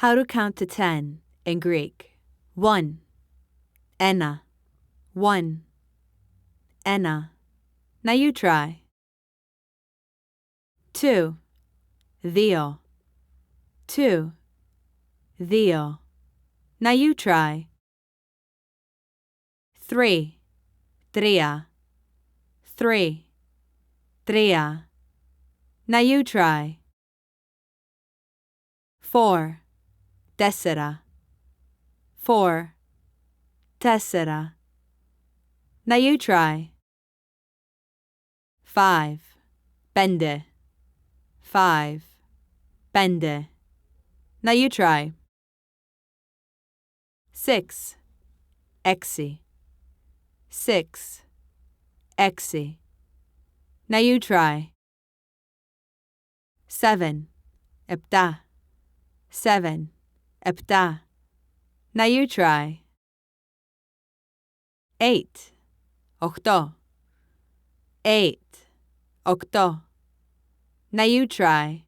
How to count to 10 in Greek. 1. Εννέα. 1. Εννέα. Now you try. 2. Δύο. 2. Δύο. Now you try. 3. Τρία. 3. Τρία. Now you try. 4. Te-se-ra. 4. Te-se-ra. Now you try. 5. Pen-de. 5. Pen-de. Now you try. 6. E-ksi. 6. E-ksi. Now you try. 7. Επτά. 7. Επτά. Now you try. 8. O-kto. 8. O-kto. Now you try.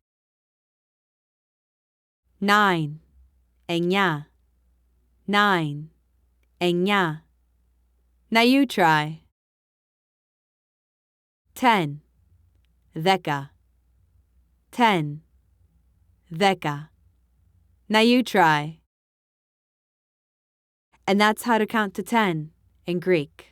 9. Εννέα. 9. Εννέα. Now you try. 10. Δέκα. 10. Δέκα. Now you try. And that's how to count to 10 in Greek.